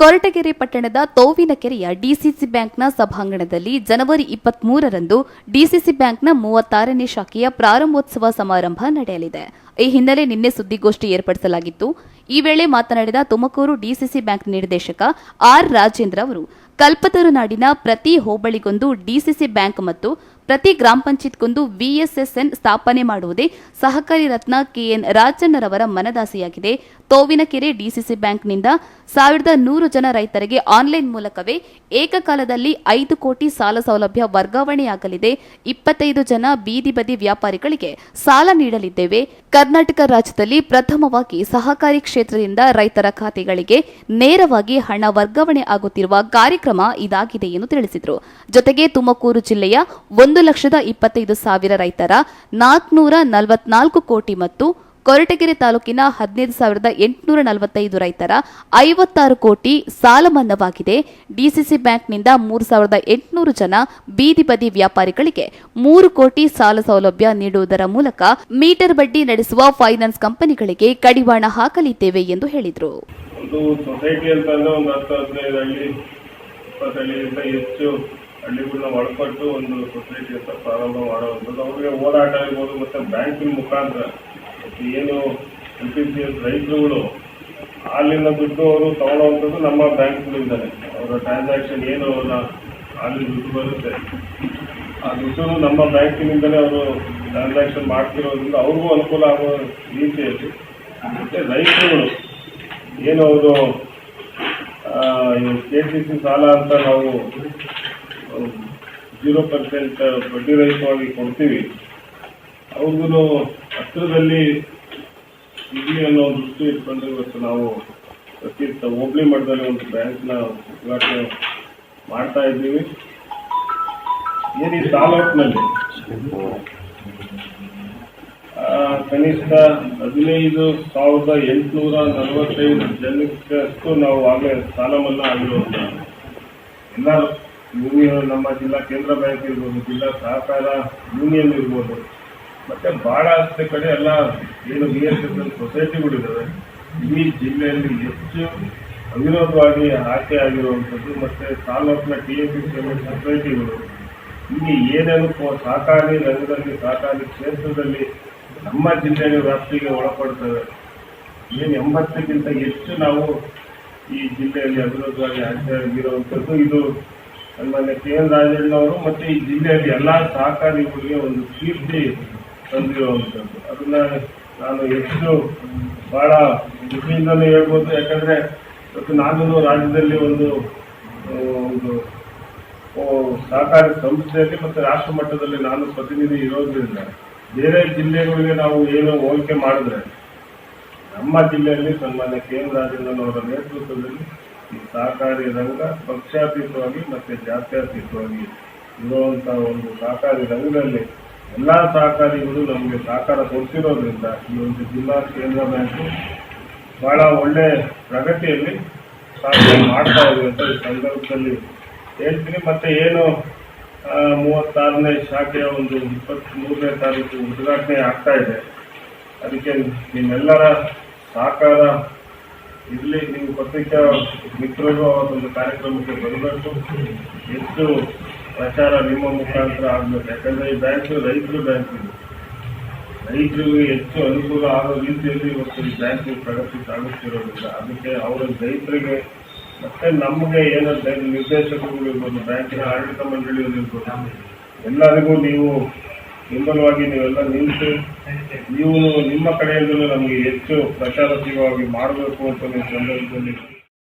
ಕೊರಟಗೆರೆ ಪಟ್ಟಣದ ತೋವಿನಕೆರೆಯ ಡಿಸಿಸಿ ಬ್ಯಾಂಕ್ನ ಸಭಾಂಗಣದಲ್ಲಿ ಜನವರಿ 23ರಂದು ಡಿಸಿಸಿ ಬ್ಯಾಂಕ್ನ 36ನೇ ಶಾಖೆಯ ಪ್ರಾರಂಭೋತ್ಸವ ಸಮಾರಂಭ ನಡೆಯಲಿದೆ. ಈ ಹಿನ್ನೆಲೆ ನಿನ್ನೆ ಸುದ್ದಿಗೋಷ್ಠಿ ಏರ್ಪಡಿಸಲಾಗಿತ್ತು. ಈ ವೇಳೆ ಮಾತನಾಡಿದ ತುಮಕೂರು ಡಿಸಿಸಿ ಬ್ಯಾಂಕ್ ನಿರ್ದೇಶಕ ಆರ್ ರಾಜೇಂದ್ರ ಅವರು, ಕಲ್ಪತರು ನಾಡಿನ ಪ್ರತಿ ಹೋಬಳಿಗೊಂದು ಡಿಸಿಸಿ ಬ್ಯಾಂಕ್ ಮತ್ತು ಪ್ರತಿ ಗ್ರಾಮ ಪಂಚಾಯತ್ಗೊಂದು ವಿಎಸ್ಎಸ್ಎನ್ ಸ್ಥಾಪನೆ ಮಾಡುವುದೇ ಸಹಕಾರಿ ರತ್ನ ಕೆಎನ್ ರಾಜಣ್ಣರವರ ಮನದಾಸೆಯಾಗಿದೆ. ತೋವಿನಕೆರೆ ಡಿಸಿಸಿ ಬ್ಯಾಂಕ್ನಿಂದ 1100 ಜನ ರೈತರಿಗೆ ಆನ್ಲೈನ್ ಮೂಲಕವೇ ಏಕಕಾಲದಲ್ಲಿ 5 ಕೋಟಿ ಸಾಲ ಸೌಲಭ್ಯ ವರ್ಗಾವಣೆಯಾಗಲಿದೆ. 25 ಜನ ಬೀದಿ ಬದಿ ವ್ಯಾಪಾರಿಗಳಿಗೆ ಸಾಲ ನೀಡಲಿದ್ದೇವೆ. ಕರ್ನಾಟಕ ರಾಜ್ಯದಲ್ಲಿ ಪ್ರಥಮವಾಗಿ ಸಹಕಾರಿ ಕ್ಷೇತ್ರದಿಂದ ರೈತರ ಖಾತೆಗಳಿಗೆ ನೇರವಾಗಿ ಹಣ ವರ್ಗಾವಣೆ ಆಗುತ್ತಿರುವ ಕಾರ್ಯಕ್ರಮ ಇದಾಗಿದೆ ಎಂದು ತಿಳಿಸಿದರು. ಜೊತೆಗೆ ತುಮಕೂರು ಜಿಲ್ಲೆಯ 1,25,000 ರೈತರ 444 ಕೋಟಿ ಮತ್ತು ಕೊರಟಗೆರೆ ತಾಲೂಕಿನ 15,845 ರೈತರ 56 ಕೋಟಿ ಸಾಲ ಮನ್ನಾವಾಗಿದೆ. ಡಿಸಿಸಿ ಬ್ಯಾಂಕ್ನಿಂದ 3,800 ಜನ ಬೀದಿ ಬದಿ ವ್ಯಾಪಾರಿಗಳಿಗೆ 3 ಕೋಟಿ ಸಾಲ ಸೌಲಭ್ಯ ನೀಡುವುದರ ಮೂಲಕ ಮೀಟರ್ ಬಡ್ಡಿ ನಡೆಸುವ ಫೈನಾನ್ಸ್ ಕಂಪನಿಗಳಿಗೆ ಕಡಿವಾಣ ಹಾಕಲಿದ್ದೇವೆ ಎಂದು ಹೇಳಿದರು. ಹಳ್ಳಿಗಳನ್ನ ಒಳಪಟ್ಟು ಒಂದು ಸೊಸೈಟಿ ಅಂತ ಪ್ರಾರಂಭ ಮಾಡುವಂಥದ್ದು ಅವರಿಗೆ ಹೋರಾಟ ಇರ್ಬೋದು. ಮತ್ತು ಬ್ಯಾಂಕಿನ ಮುಖಾಂತರ ಏನು LPCS ರೈತರುಗಳು ಹಾಲಿನ ದುಡ್ಡು ಅವರು ತಗೊಳ್ಳುವಂಥದ್ದು ನಮ್ಮ ಬ್ಯಾಂಕ್ಗಳಿಂದಲೇ. ಅವರ ಟ್ರಾನ್ಸಾಕ್ಷನ್ ಏನು ಅವರ ಹಾಲಿನ ದುಡ್ಡು ಬರುತ್ತೆ ಆ ದುಡ್ಡು ನಮ್ಮ ಬ್ಯಾಂಕಿನಿಂದಲೇ ಅವರು ಟ್ರಾನ್ಸಾಕ್ಷನ್ ಮಾಡ್ತಿರೋದ್ರಿಂದ ಅವ್ರಿಗೂ ಅನುಕೂಲ ಆಗೋ ರೀತಿಯಲ್ಲಿ. ಮತ್ತು ರೈತರುಗಳು ಏನು ಅವರು KCC ಸಾಲ ಅಂತ ನಾವು 0% ಬಡ್ಡಿ ರಹಿತವಾಗಿ ಕೊಡ್ತೀವಿ, ಅವ್ರಿಗೂ ಹತ್ತಿರದಲ್ಲಿ ಇರಲಿ ಅನ್ನೋ ದೃಷ್ಟಿ ಇಟ್ಕೊಂಡು ಇವತ್ತು ನಾವು ಪ್ರತಿ ಹೋಬಳಿ ಮಟ್ಟದಲ್ಲಿ ಒಂದು ಬ್ಯಾಂಕ್ನ ಉದ್ಘಾಟನೆ ಮಾಡ್ತಾ ಇದ್ದೀವಿ. ಏನು ಈ ತಾಲೂಕಿನಲ್ಲಿ ಕನಿಷ್ಠ 15,845 ಜನಕ್ಕಷ್ಟು ನಾವು ಆಗಲೇ ಸಾಲ ಮನ್ನಾ ಆಗಿರುವಂಥ ಎಲ್ಲ ಯೂನಿಯನ್, ನಮ್ಮ ಜಿಲ್ಲಾ ಕೇಂದ್ರ ಬ್ಯಾಂಕ್ ಇರ್ಬೋದು, ಜಿಲ್ಲಾ ಸಹಕಾರ ಯೂನಿಯನ್ ಇರ್ಬೋದು, ಮತ್ತು ಭಾಳಷ್ಟು ಕಡೆ ಎಲ್ಲ ಏನು VSSN ಸೊಸೈಟಿಗಳಿದ್ದಾವೆ ಈ ಜಿಲ್ಲೆಯಲ್ಲಿ ಹೆಚ್ಚು ಅವಿರೋಧವಾಗಿ ಆಯ್ಕೆ ಆಗಿರುವಂಥದ್ದು. ಮತ್ತು ತಾಲೂಕಿನ TAPCMS ಸೊಸೈಟಿಗಳು ಇಲ್ಲಿ ಏನೇನು ಸಹಕಾರಿ ರಂಗದಲ್ಲಿ ಸಹಕಾರಿ ಕ್ಷೇತ್ರದಲ್ಲಿ ನಮ್ಮ ಜಿಲ್ಲೆಯ ವ್ಯಾಪ್ತಿಗೆ ಒಳಪಡ್ತವೆ. ಏನು 80ಕ್ಕಿಂತ ಹೆಚ್ಚು ನಾವು ಈ ಜಿಲ್ಲೆಯಲ್ಲಿ ಅವಿರೋಧವಾಗಿ ಆಯ್ಕೆ ಆಗಿರುವಂಥದ್ದು. ಇದು ಸನ್ಮಾನ್ಯ KN ರಾಜಣ್ಣವರು ಮತ್ತು ಈ ಜಿಲ್ಲೆಯಲ್ಲಿ ಎಲ್ಲ ಸಹಕಾರಿಗಳಿಗೆ ಒಂದು ಕೀರ್ತಿ ತಂದಿರುವಂಥದ್ದು. ಅದನ್ನ ನಾನು ಹೆಚ್ಚು ಭಾಳ ಖುಷಿಯಿಂದಲೇ ಹೇಳ್ಬೋದು. ಯಾಕಂದರೆ ಇವತ್ತು ನಾನು ರಾಜ್ಯದಲ್ಲಿ ಒಂದು ಸಹಕಾರಿ ಸಂಸ್ಥೆಯಲ್ಲಿ ಮತ್ತು ರಾಷ್ಟ್ರ ಮಟ್ಟದಲ್ಲಿ ನಾನು ಪ್ರತಿನಿಧಿ ಇರೋದ್ರಿಂದ ಬೇರೆ ಜಿಲ್ಲೆಗಳಿಗೆ ನಾವು ಏನು ಹೋಲಿಕೆ ಮಾಡಿದ್ರೆ ನಮ್ಮ ಜಿಲ್ಲೆಯಲ್ಲಿ ಸನ್ಮಾನ್ಯ KN ರಾಜಣ್ಣನವರ ನೇತೃತ್ವದಲ್ಲಿ ಈ ಸಹಕಾರಿ ರಂಗ ಪಕ್ಷಾತೀತವಾಗಿ ಮತ್ತು ಜಾತ್ಯತೀತವಾಗಿ ಇರುವಂಥ ಒಂದು ಸಹಕಾರಿ ರಂಗದಲ್ಲಿ ಎಲ್ಲ ಸಹಕಾರಿಗಳು ನಮಗೆ ಸಹಕಾರ ಕೊಡ್ತಿರೋದ್ರಿಂದ ಈ ಒಂದು ಜಿಲ್ಲಾ ಕೇಂದ್ರ ಬ್ಯಾಂಕು ಭಾಳ ಒಳ್ಳೆ ಪ್ರಗತಿಯಲ್ಲಿ ಸಹಕಾರ ಮಾಡ್ತಾ ಇದೆ ಅಂತ ಈ ಸಂದರ್ಭದಲ್ಲಿ ಹೇಳ್ತೀನಿ. ಮತ್ತು ಏನು 36ನೇ ಶಾಖೆಯ ಒಂದು 23ನೇ ತಾರೀಕು ಉದ್ಘಾಟನೆ ಆಗ್ತಾ ಇದೆ, ಅದಕ್ಕೆ ನಿಮ್ಮೆಲ್ಲರ ಸಹಕಾರ ಇರಲಿ. ನೀವು ಪತ್ರಿಕಾ ಮಿತ್ರರು ಒಂದು ಕಾರ್ಯಕ್ರಮಕ್ಕೆ ಬರಬೇಕು, ಹೆಚ್ಚು ಪ್ರಚಾರ ನಿಮ್ಮ ಮುಖಾಂತರ ಆಗಬೇಕು. ಯಾಕಂದರೆ ಈ ಬ್ಯಾಂಕು ರೈತರ ಬ್ಯಾಂಕ್ ಇದೆ, ರೈತರಿಗೆ ಹೆಚ್ಚು ಅನುಕೂಲ ಆಗೋ ರೀತಿಯಲ್ಲಿ ಇವತ್ತು ಈ ಬ್ಯಾಂಕು ಪ್ರಗತಿ ಸಾಗುತ್ತಿರೋದ್ರಿಂದ ಅದಕ್ಕೆ ಅವರ ರೈತರಿಗೆ ಮತ್ತು ನಮಗೆ ಏನೋ ನಿರ್ದೇಶಕರು ಇರ್ಬೋದು, ಬ್ಯಾಂಕಿನ ಆಡಳಿತ ಮಂಡಳಿಯಲ್ಲಿರ್ಬೋದು, ಎಲ್ಲರಿಗೂ ನೀವು ಬೆಂಬಲವಾಗಿ ನೀವೆಲ್ಲ ನಿಂತು ನೀವು ನಿಮ್ಮ ಕಡೆಯಿಂದಲೂ ನಮಗೆ ಹೆಚ್ಚು ಪ್ರಚಾರ ಸಿಗುವಾಗಿ ಮಾಡಬೇಕು ಅಂತ ಈ ಸಂದರ್ಭದಲ್ಲಿ